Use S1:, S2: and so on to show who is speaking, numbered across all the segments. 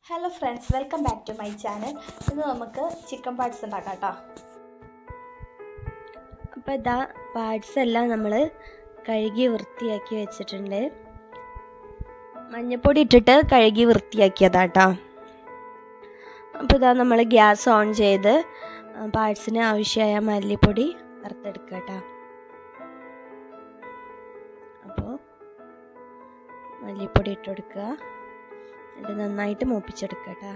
S1: Hello friends, welcome back to my channel. ഇന്ന് നമുക്ക് chicken parts ഉണ്ടാക്കാം കേട്ടോ.
S2: അപ്പോൾ ഇതാ പാർട്സ് എല്ലാം നമ്മൾ കഴുകി വൃത്തിയാക്കി വെച്ചിട്ടുണ്ട്. മഞ്ഞൾപ്പൊടി ഇട്ടിട്ട് കഴുകി വൃത്തിയാക്കിയതാട്ടോ. അപ്പോൾ ഇതാ നമ്മൾ ഗ്യാസ് ഓൺ ചെയ്ത് പാർട്സിന് ആവശ്യമായ മല്ലിപ്പൊടി വറുത്തെടുക്കുക കേട്ടോ. അപ്പോൾ മല്ലിപ്പൊടി ഇട്ട് കൊടുക്കുക, ഇത് നന്നായിട്ട് മൂപ്പിച്ചെടുക്കുക കേട്ടോ.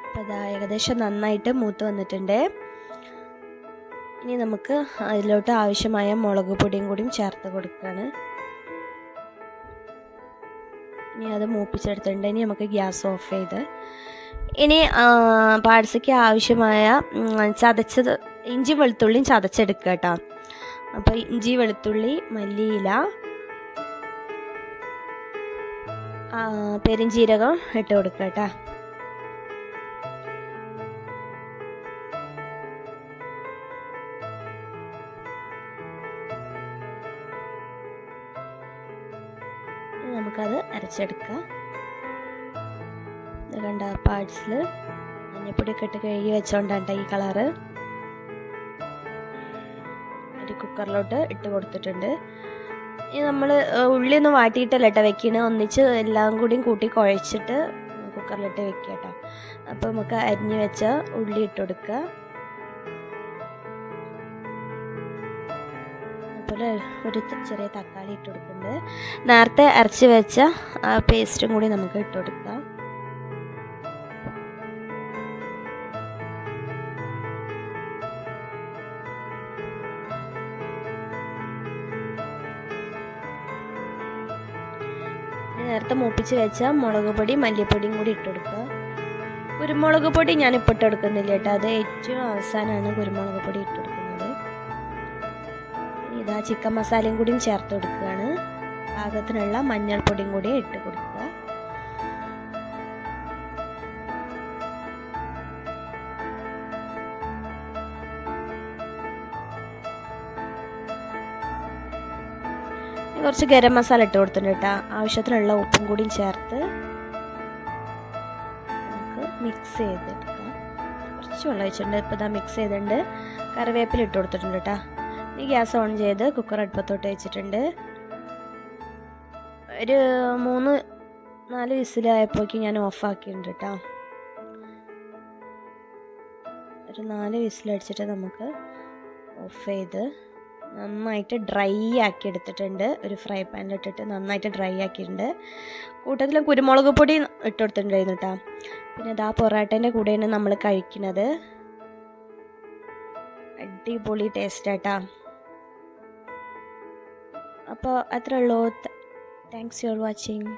S2: അപ്പോൾ അതാ ഏകദേശം നന്നായിട്ട് മൂത്ത് വന്നിട്ടുണ്ട്. ഇനി നമുക്ക് അതിലോട്ട് ആവശ്യമായ മുളക് പൊടിയും കൂടിയും ചേർത്ത് കൊടുക്കുകയാണ്. ഇനി അത് മൂപ്പിച്ചെടുത്തിട്ടുണ്ട്. ഇനി നമുക്ക് ഗ്യാസ് ഓഫ് ചെയ്ത് ഇനി പാർട്സിക്ക് ആവശ്യമായ ചതച്ചത് ഇഞ്ചി വെളുത്തുള്ളിയും ചതച്ചെടുക്കുക കേട്ടോ. അപ്പോൾ ഇഞ്ചി വെളുത്തുള്ളി, മല്ലിയില, പെരിഞ്ജീരകം ഇട്ട് കൊടുക്കുക കേട്ടോ. നമുക്കത് അരച്ചെടുക്കാം. ഇത് കണ്ട പാർട്സിൽ മഞ്ഞപ്പൊടിയൊക്കെ ഇട്ട് കഴുകി വെച്ചോണ്ടാണ് ഈ കളറ്. ഒരു കുക്കറിലോട്ട് ഇട്ട് കൊടുത്തിട്ടുണ്ട്. ഇനി നമ്മൾ ഉള്ളിയൊന്നും വാട്ടിയിട്ടല്ല കേട്ടോ വെക്കണേ, ഒന്നിച്ച് എല്ലാം കൂടിയും കൂട്ടി കുഴച്ചിട്ട് കുക്കറിലിട്ട് വെക്കുക കേട്ടോ. അപ്പോൾ നമുക്ക് അരിഞ്ഞ് വെച്ച ഉള്ളി ഇട്ട് കൊടുക്കുക. അതുപോലെ ഒരു ചെറിയ തക്കാളി ഇട്ട് കൊടുക്കുന്നുണ്ട്. നേരത്തെ അരച്ച് വെച്ച ആ പേസ്റ്റും കൂടി നമുക്ക് ഇട്ട് കൊടുക്കാം. നേരത്തെ മൂപ്പിച്ച് വെച്ച മുളക് പൊടി, മല്ലിപ്പൊടിയും കൂടി ഇട്ട് കൊടുക്കുക. കുരുമുളക് പൊടി ഞാനിപ്പോൾ ഇട്ട് കൊടുക്കുന്നില്ല കേട്ടോ, അത് ഏറ്റവും അവസാനമാണ് കുരുമുളക് പൊടി ഇട്ട് കൊടുക്കുന്നത്. ഇതാ ചിക്കൻ മസാലയും കൂടിയും ചേർത്ത് കൊടുക്കുകയാണ്. പാകത്തിനുള്ള മഞ്ഞൾപ്പൊടിയും കൂടി ഇട്ട് കൊടുക്കുക. കുറച്ച് ഗരം മസാല ഇട്ട് കൊടുത്തിട്ടുണ്ട് കേട്ടോ. ആവശ്യത്തിനുള്ള ഉപ്പും കൂടിയും ചേർത്ത് നമുക്ക് മിക്സ് ചെയ്തെടുക്കാം. കുറച്ച് വെള്ളം ഒഴിച്ചിട്ടുണ്ട്. ഇപ്പോൾ ഇതാ മിക്സ് ചെയ്തിട്ടുണ്ട്. കറിവേപ്പില ഇട്ട് കൊടുത്തിട്ടുണ്ട് കേട്ടോ. ഈ ഗ്യാസ് ഓൺ ചെയ്ത് കുക്കർ അടുപ്പത്തോട്ട് വെച്ചിട്ടുണ്ട്. ഒരു 3-4 വിസിലായപ്പോഴേക്കും ഞാൻ ഓഫാക്കിയിട്ടുണ്ട് കേട്ടോ. ഒരു 4 വിസിലടിച്ചിട്ട് നമുക്ക് ഓഫ് ചെയ്ത് നന്നായിട്ട് ഡ്രൈ ആക്കി എടുത്തിട്ടുണ്ട്. ഒരു ഫ്രൈ പാനിലിട്ടിട്ട് നന്നായിട്ട് ഡ്രൈ ആക്കിയിട്ടുണ്ട്. കൂട്ടത്തിൽ കുരുമുളക് പൊടി ഇട്ട് കൊടുത്തിട്ടുണ്ടായിരുന്നു കേട്ടോ. പിന്നെ ഇതാ പൊറാട്ടേൻ്റെ കൂടെയാണ് നമ്മൾ കഴിക്കുന്നത്. അടിപൊളി ടേസ്റ്റ് ആട്ടോ. അപ്പോൾ അത്രേ ഉള്ളൂ. Thanks for watching.